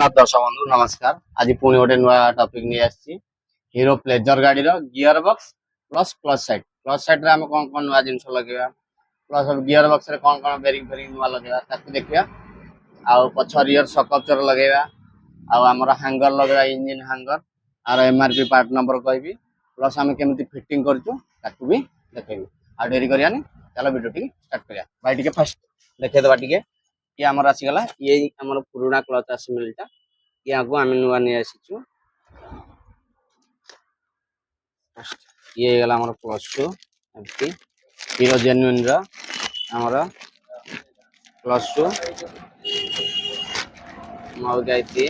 ଜଗନ୍ନାଥ ଦର୍ଶକ ବନ୍ଧୁ ନମସ୍କାର। ଆଜି ପୁଣି ଗୋଟେ ନୂଆ ଟପିକ ନେଇ ଆସିଛି। ହିରୋ ପ୍ଲେଜର ଗାଡିର gear box plus clutch side. Clutch side ରେ ଆମେ କଣ କଣ ନୂଆ ଜିନିଷ ଲଗେଇବା, ପ୍ଲସ୍ ଗିୟର ବକ୍ସ ରେ କଣ କଣ ବେରିଂ ଫେରିଂ ନୂଆ ଲଗେଇବା ତାକୁ ଦେଖିବା। ଆଉ ପଛ ରିୟର ସକ୍ ଅବଜର୍ଭର ଲଗେଇବା, ଆଉ ଆମର ହାଙ୍ଗର ଲଗେଇବା, ଇଞ୍ଜିନ ହାଙ୍ଗର। ଆର MRP ପାର୍ଟ ନମ୍ବର କହିବି, ପ୍ଲସ୍ ଆମେ କେମିତି ଫିଟିଂ କରୁଛୁ ତାକୁ ବି ଦେଖେଇବି। ଆଉ ଡେରି କରିବାନି, ଚାଲ ଭିଡ଼ିଓ ଟିକେ ଷ୍ଟାର୍ଟ କରିବା। ଭାଇ ଟିକେ ଫାଷ୍ଟ ଦେଖେଇଦବା ଟିକେ। ये आमर आसीगला, ये आमर पुराना क्लच असेंबलीटा या को आम नुआ नहीं आसीचु। ये गला आमर क्लच टू एमटी हीरो जेन्युइन रो आमर क्लच टू मौ गाइती।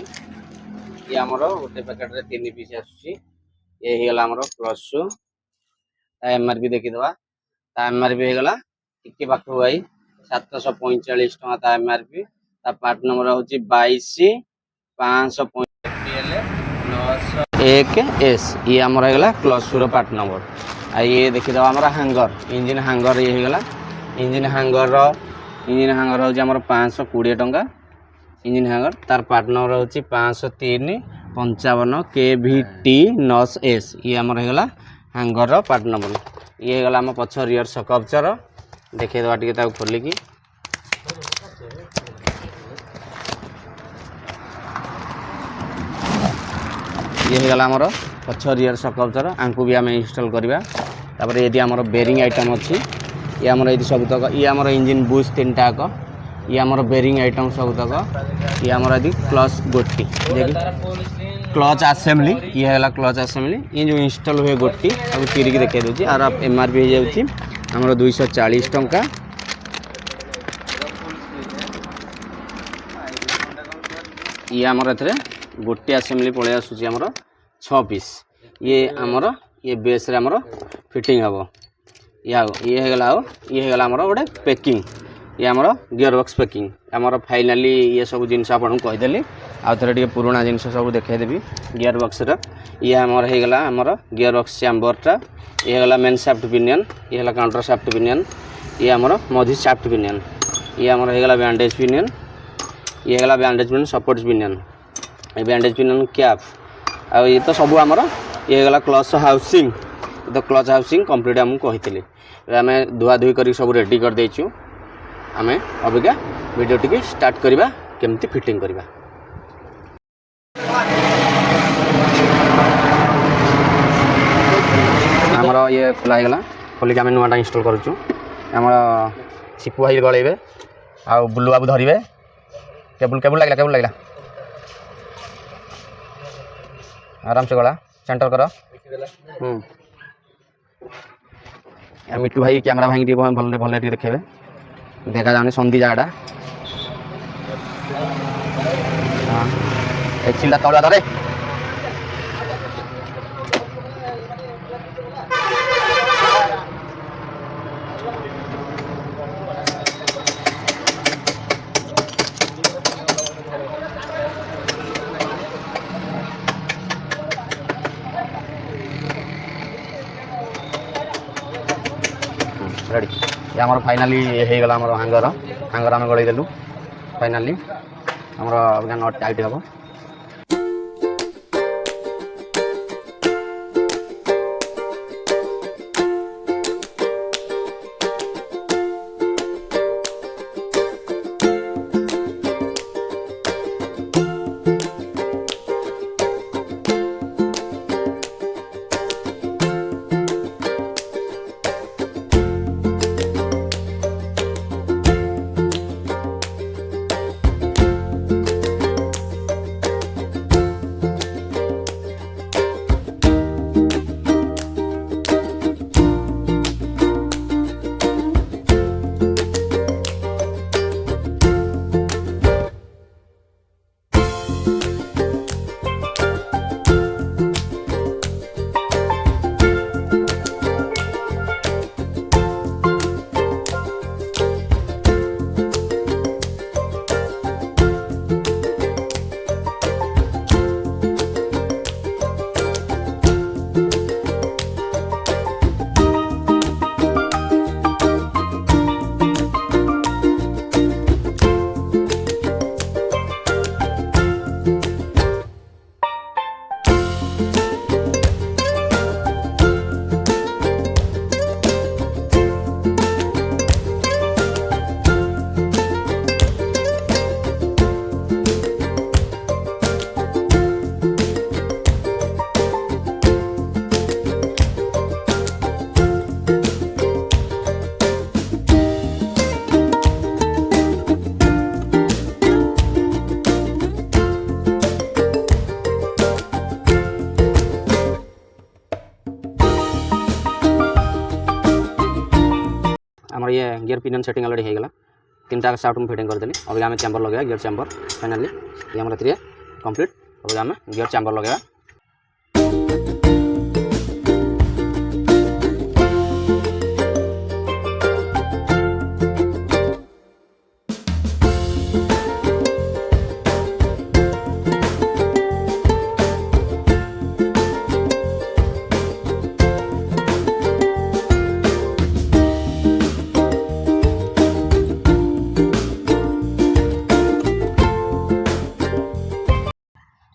ये आमर गोटे पैकेट रे 3 पीस आसुची। ये ही गला आमर क्लच टू ता MRP देखि दवा। ता MRP हे गला टिके पाखु भाई 745 टका ता MRP। ता पार्ट नंबर होची 22 535 901S। ये हमर हे गला क्लच टू रो पार्ट नंबर। आ ये देखि दवा हमर हैंगर, इंजन हैंगर ये हे गला। इंजन हैंगर होची हमर 520 टका। इंजन हैंगर तार पार्ट नंबर होची 503 55 KVT 9S। ये हमर हे गला हैंगर रो पार्ट नंबर। ये हे गला हम पछ रियर सक अबचर देखे दवा टिके ताको खोली की। ये हे गला हमर पछ रियर सक अबचर आंकु भी हमें इंस्टॉल करबा। तापर यदि हमर बेरिंग आइटम अछि, ये हमर यदि सब तक ये हमर इंजन बुश तीनटा को, ये हमर बेरिंग आइटम सब तक, ये हमर यदि क्लच गोटी जेकी क्लच असेंबली। ये है क्लच असेंबली। ये जो इंस्टॉल हुए गोटी अब चिरी देखे दूची। आर MRP हो जाउची हमर 240 टंका। ये हमर एथरे गोटी असेंबली पळे आसुची हमर 6 पीस। ये हमर ये बेस रे हमर फिटिंग हबो। ये हे गला हमर गोटे पैकिंग। ये हमर गियर बॉक्स पैकिंग हमर फाइनली ये सब जिंस आपन कहि देली। आ थरे टिके पुराना जिंस सब देखाइ देबी गियर बॉक्स रे। ये हमर हे गला हमर गियर बॉक्स चैम्बर टा। ये गला मेन शाफ्ट पिनियन, ये गला काउंटर शाफ्ट पिनियन, ये हमर मझी शाफ्ट पिनियन, ये हमर हे गला बैंडेज पिनियन, ये गला बैंडेज पिनियन सपोर्ट पिनियन, ये बैंडेज पिनियन कैप। आ ये तो सब हमर ये गला क्लच हाउसिंग। तो क्लच हाउसिंग कंप्लीट हम कहितली। हमें धुआ धुई करी सब रेडी कर देइछु। हमें अबिका वीडियो टिके स्टार्ट करबा केमती फिटिंग करबा। हमर ये खुला गला, खोली के हम नुआटा इंस्टॉल करूछु। हमर सिपु भाई गळेबे आ बुल्लू बाबू धरिबे। केबल लागला आराम से गला सेंटर करो। मिट्टू भाई कैमरा भाई टी भल भल टी देखेबे, देखा जाने संधि जाड़ा। हां एक्सिलटा तळा धरे। रेडी। ये हमर फाइनली हे गला हमर हैंगर हम गळै देलु। फाइनली हमर नट टाइट हबो। गियर पिनियन सेटिंग ऑलरेडी हो गला 3टा शाफ्ट में फिटिंग कर देली अब आम चैम्बर लगे गियर चैम्बर फाइनाली ये आम कंप्लीट अब आम गियर चैम्बर लगे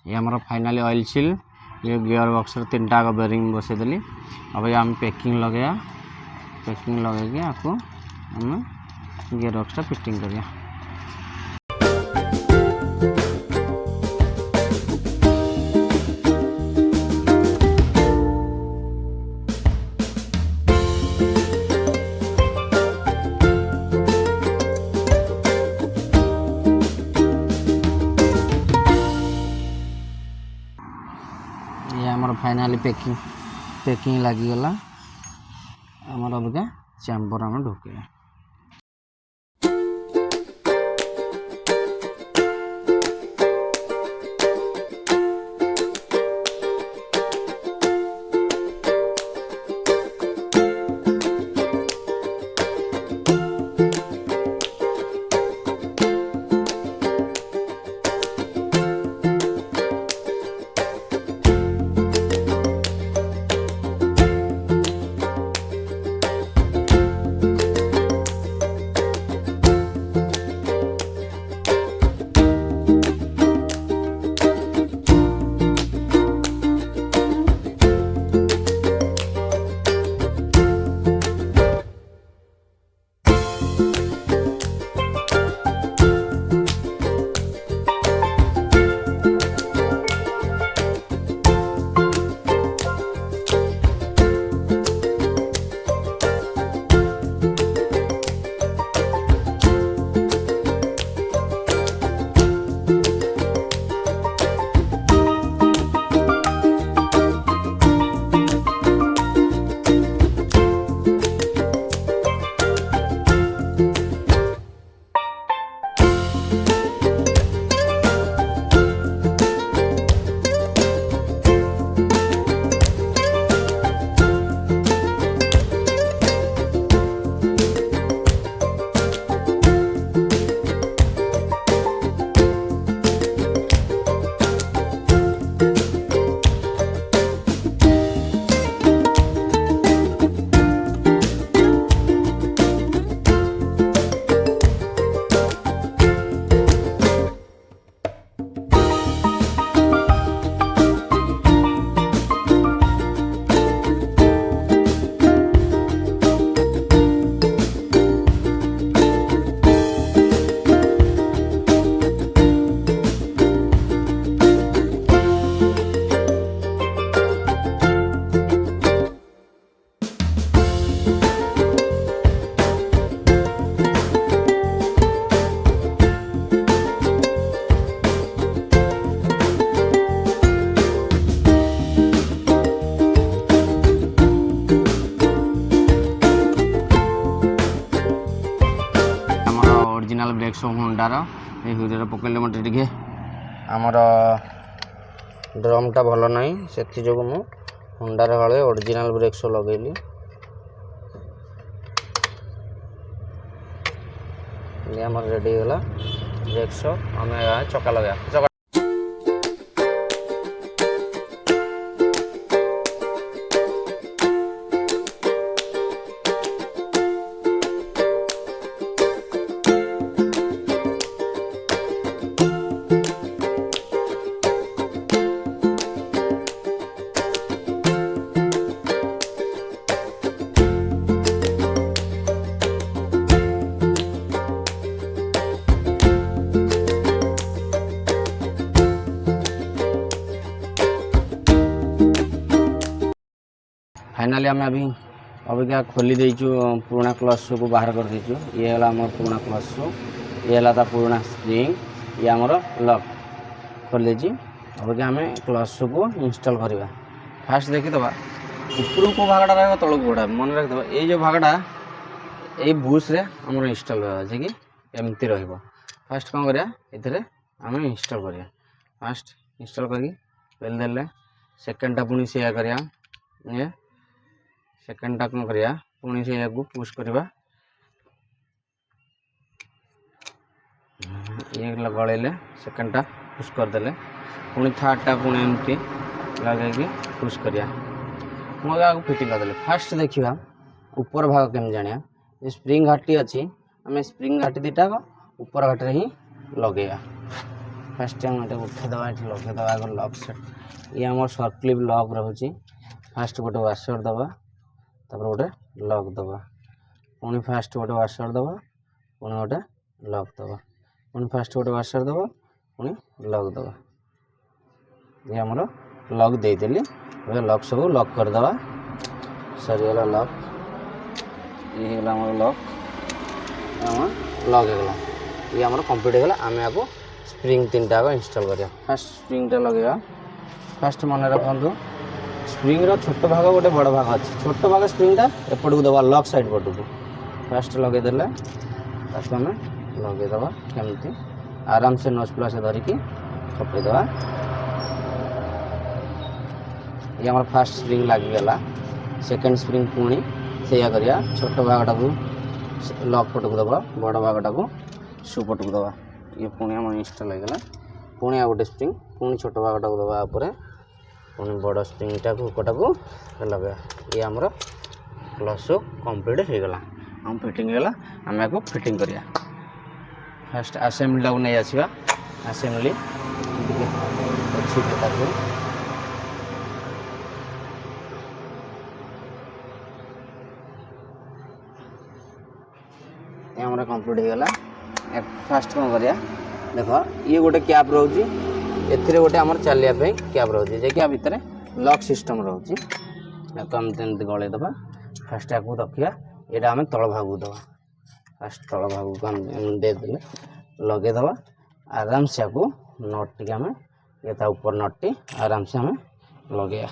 ये हमारा फाइनली ऑयल सील ये गियर बॉक्स 3टा बेरिंग बसईदेली अब आम पैकिंग लगे आपको आम गियर बॉक्स फिटिंग करिया ये आमर फाइनाली पैकिंग लगिगला आमर अबिका चैम्बर आम ढोके ओरिजिनल ब्रेक शो होंडार ये वीडियो पकड़े मत टे आमर ड्रमटा भल ना से जो मु होंडार हले ओरिजिनल ब्रेक शो लगेली आम रेडी होगा ब्रेक शो आम चका लगा चका फाइनाली आम अबिका खोली देचु पुराना क्लच शू को बाहर कर देचु ये है आम पुराना क्लच शू ये है पुराना स्प्रिंग ये आमर लक खोल देची अबिका आम क्लच शू को इंस्टॉल करवा फास्ट देखीदबा ऊपर को भागटा रहा तौक गोड़ा मन रखिद ये जो भागटा এই ବୁସ୍ରେ ଆମର ଇନଷ୍ଟଲ୍ ଅଛି କି ଏମିତି ରହିବ। ଫାର୍ଷ୍ଟ କ'ଣ କରିବା ଏଥିରେ ଆମେ ଇନଷ୍ଟଲ୍ କରିବା। ଫାର୍ଷ୍ଟ ଇନଷ୍ଟଲ୍ କରିକି ପେଲି ଦେଲେ ସେକେଣ୍ଡଟା ପୁଣି ସେୟା କରିବା। ଇଏ ସେକେଣ୍ଡଟା କ'ଣ କରିବା ପୁଣି ସେଇଆକୁ ପୁsh କରିବା। ଇଏ ଗଳେଇଲେ ସେକେଣ୍ଡଟା ପୁsh କରିଦେଲେ ପୁଣି ଥାର୍ଡ଼ଟା ପୁଣି ଏମିତି ଲଗେଇକି ପୁsh କରିବା। ପୁଣି ଆଗକୁ ଫିଟିଂ କରିଦେଲେ। ଫାର୍ଷ୍ଟ ଦେଖିବା ଉପର ଭାଗ କେମିତି ଜାଣିବା। ଯେ ସ୍ପ୍ରିଙ୍ଗ ଘାଟି ଅଛି ଆମେ ସ୍ପ୍ରିଙ୍ଗ ଘାଟି ଦୁଇଟାକ ଉପର ଘାଟିରେ ହିଁ ଲଗେଇବା। ଫାର୍ଷ୍ଟ ଆମେ ଏଟାକୁ ଉଠେଇଦେବା, ଏଠି ଲଗେଇଦେବା ଆଗ ଲକ୍ ସେଟ୍। ଇଏ ଆମର ସର୍କ୍ଲିପ୍ ଲକ୍ ରହୁଛି। ଫାର୍ଷ୍ଟ ଗୋଟେ ୱାସର ଦେବା, ତାପରେ ଗୋଟେ ଲକ୍ ଦେବା, ପୁଣି ଫାର୍ଷ୍ଟ ଗୋଟେ ୱାସର ଦେବା, ପୁଣି ଗୋଟେ ଲକ୍ ଦେବା, ପୁଣି ଫାର୍ଷ୍ଟ ଗୋଟେ ୱାସର ଦେବା, ପୁଣି ଲକ୍ ଦେବା। ଇଏ ଆମର ଲକ୍ ଦେଇଦେଲି। ଏବେ ଲକ୍ ସବୁ ଲକ୍ କରିଦେବା। ସରିଗଲା ଲକ୍। ଇଏ ହେଇଗଲା ଆମର ଲକ୍। ଆମର ଲକ୍ ହେଇଗଲା। ଇଏ ଆମର କମ୍ପ୍ଲିଟ୍ ହେଇଗଲା। ଆମେ ଆକୁ ସ୍ପ୍ରିଙ୍ଗ ତିନିଟା ଆଗ ଇନଷ୍ଟଲ୍ କରିବା। ଫାର୍ଷ୍ଟ ସ୍ପ୍ରିଙ୍ଗଟା ଲଗାଇବା। ଫାର୍ଷ୍ଟ ମନେ ରଖନ୍ତୁ ସ୍ପ୍ରିଙ୍ଗର ଛୋଟ ଭାଗ ଗୋଟେ ବଡ଼ ଭାଗ ଅଛି। ଛୋଟ ଭାଗ ସ୍ପ୍ରିଙ୍ଗଟା ଏପଟକୁ ଦେବା ଲକ୍ ସାଇଡ଼୍ ପଟକୁ। ଫାର୍ଷ୍ଟ ଲଗେଇଦେଲେ ତାକୁ ଆମେ ଲଗେଇଦେବା କେମିତି ଆରାମସେ ନଚ୍ ପ୍ଲସ୍ ଧରିକି ଖପେଇଦେବା। ଇଏ ଆମର ଫାର୍ଷ୍ଟ ସ୍ପ୍ରିଙ୍ଗ ଲାଗିଗଲା। ସେକେଣ୍ଡ ସ୍ପ୍ରିଙ୍ଗ ପୁଣି ସେଇଆ କରିବା। ଛୋଟ ଭାଗଟାକୁ ଲକ୍ ପଟକୁ ଦେବା, ବଡ଼ ଭାଗଟାକୁ ସୁ ପଟକୁ ଦେବା। ଇଏ ପୁଣି ଆମର ଇନଷ୍ଟଲ୍ ହେଇଗଲା। ପୁଣି ଆଉ ଗୋଟେ ସ୍ପ୍ରିଙ୍ଗ ପୁଣି ଛୋଟ ଭାଗଟାକୁ ଦେବା ଉପରେ, ପୁଣି ବଡ଼ ସ୍ପ୍ରିଙ୍ଗଟାକୁ ହୁକଟାକୁ ଲଗାଇବା। ଇଏ ଆମର ପ୍ଲସ୍ କମ୍ପ୍ଲିଟ୍ ହେଇଗଲା। ଆମ ଫିଟିଂ ହେଇଗଲା। ଆମେ ଆକୁ ଫିଟିଂ କରିବା। ଫାର୍ଷ୍ଟ ଆସେମ୍ବଲିଟାକୁ ନେଇ ଆସିବା। ଆସେମ୍ବଲି ଟିକେ ଅଛି ତାକୁ ଆମର କମ୍ପ୍ଲିଟ୍ ହେଇଗଲା। ଫାର୍ଷ୍ଟ କ'ଣ କରିବା ଦେଖ ଇଏ ଗୋଟେ କ୍ୟାପ୍ ରହୁଛି, ଏଥିରେ ଗୋଟେ ଆମର ଚାଲିବା ପାଇଁ କ୍ୟାପ୍ ରହୁଛି, ଯେ ୟା ଭିତରେ ଲକ୍ ସିଷ୍ଟମ୍ ରହୁଛି। ତାକୁ ଆମେ ଏମିତି ଗଳେଇ ଦେବା। ଫାର୍ଷ୍ଟ ଆକୁ ରଖିବା, ଏଇଟା ଆମେ ତଳ ଭାଗକୁ ଦେବା। ଫାର୍ଷ୍ଟ ତଳ ଭାଗକୁ ଆମେ ଦେଇଦେଲେ ଲଗେଇଦେବା। ଆରାମସେ ଆକୁ ନଟ୍ ଟିକେ ଆମେ ତା ଉପର ନଟ୍ଟି ଆରାମସେ ଆମେ ଲଗେଇବା।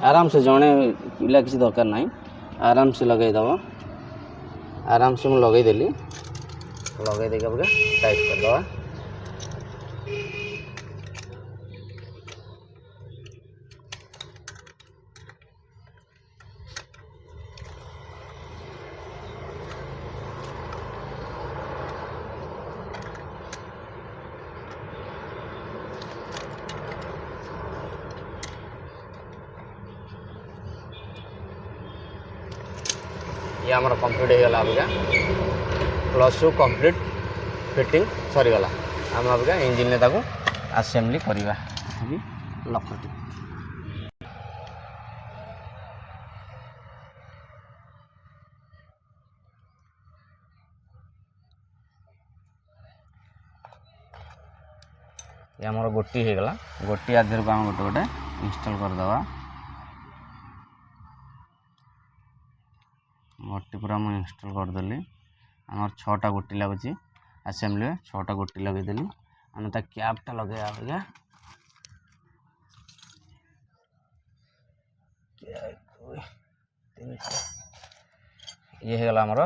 ଆରାମସେ ଜଣେ ପିଲା କିଛି ଦରକାର ନାହିଁ, ଆରାମସେ ଲଗେଇଦେବ। ଆରାମସେ ମୁଁ ଲଗେଇଦେଲି। ଲଗେଇ ଦେଇକି ପୁରା ଟାଇଟ୍ କରିଦେବା। ये आमर कंप्लीट हो गला। अबिका प्लस टू कंप्लीट फिटिंग सरीगला। आम अबिका इंजिन में ताको असेंबली करवा। लकटी ये आमर गोटी हो गला। गोटी आधर को आम गोटे गोटे इंस्टॉल करदवा। गोटी पूरा मुझे इंस्टॉल करदेली। आमर 6टा गोटी लगुच असेंबली 6टा गोटी लगेदेली। आम ता कैपटा लगे आगे ये है आमर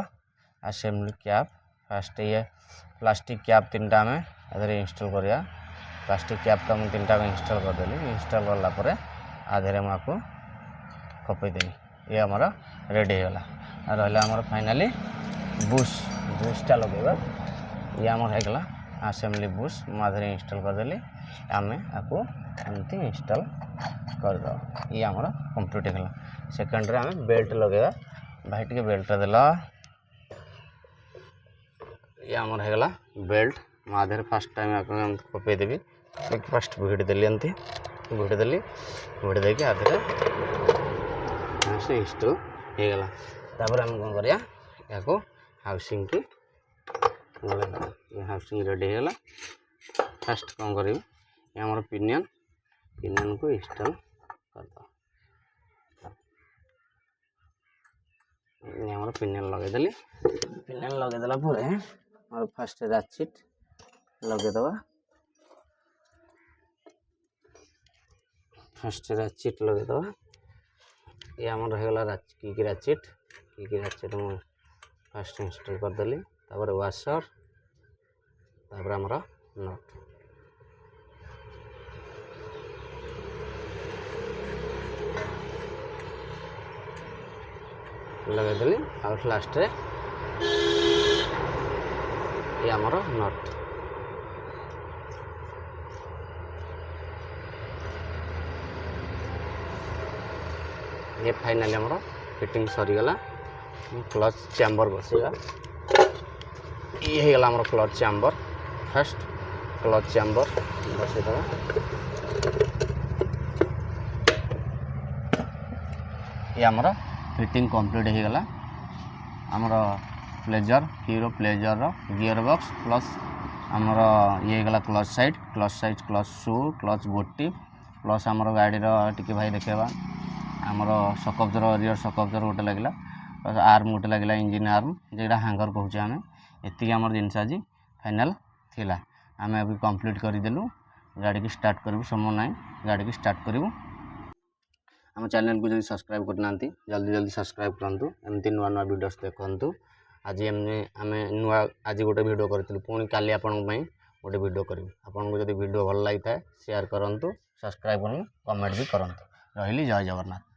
असेंबली कैप। फास्ट ये प्लास्टिक कैप 3टा आम आधे इंस्टॉल करिया। प्लास्टिक कैपटा मुझे 3टा इंस्टॉल करदेली। इंस्टॉल कलापर आधे मुझे खपेदेली। ये आमर रेडी होगा। रहा आमर फाइनाली बुशटा लगेगा। ये आमर होगा असेंबली बुश मुझे इंस्टॉल करदेली। आम आपको एमती इंस्टॉल करद। ये आमर कंप्लीट होगा। सेकेंड आम बेल्ट लगेगा। भाई टे बेल्ट देला। ये आमर होगा बेल्ट मुझे फास्ट टाइम आपको पकईदेवी। फास्ट भिड़देली एमती भिड़देली। भिड़ देकी आधे से इंस्टॉल होगा। तापर आम कौन करिया या हाउसिंग की हाउसिंग रेडी होगा। फास्ट कौन करी आमर पिनियन को इंस्टॉल करद। आमर पिनियन लगेदेली। पिनियन लगेदेला और फास्ट राचिट लगेदवा। फास्ट राचिट लगेदवा। ये आमर होगा राचिट कि हेडसेट मु फास्ट इंस्टॉल करदेली तापर वाशर तापर आमर नट लगेदेली और लास्ट रे ये आमर नट ये फाइनली आमर फिटिंग सरीगला क्लच चैम्बर बसैया ये गला आमर clutch chamber first clutch chamber बसैदबा ये आमर फिटिंग कंप्लीट हो गला आमर Pleasure Hero Pleasure gear box plus आमर ये गला clutch side clutch shoe clutch बोटी प्लस आमर गाड़ी टिके भाई देखेबा आमर सकअब्जर रियर सकअब्जर गोटे लगे प्लस आर्म गोटे लगे इंजिन आर्म जेटा हैंगर कहूँ आम एति आमर जिनस आज फाइनाल थिला आम अभी कंप्लीट करदेलु गाड़ी की स्टार्ट करूँ समय ना गाड़ी की स्टार्ट करूँ आम चैनल को जब सब्सक्राइब करना जल्दी जल्दी सब्सक्राइब करूँ एमती नुआ नुआ वीडियोस देखूँ आज आम नुआ आज गोटे वीडियो करूँ पुणी काली आपण गोटे वीडियो करी आपको जब वीडियो भल लगी था शेयर करूँ सब्सक्राइब करूँ कमेंट भी करूँ रही जय जगन्नाथ।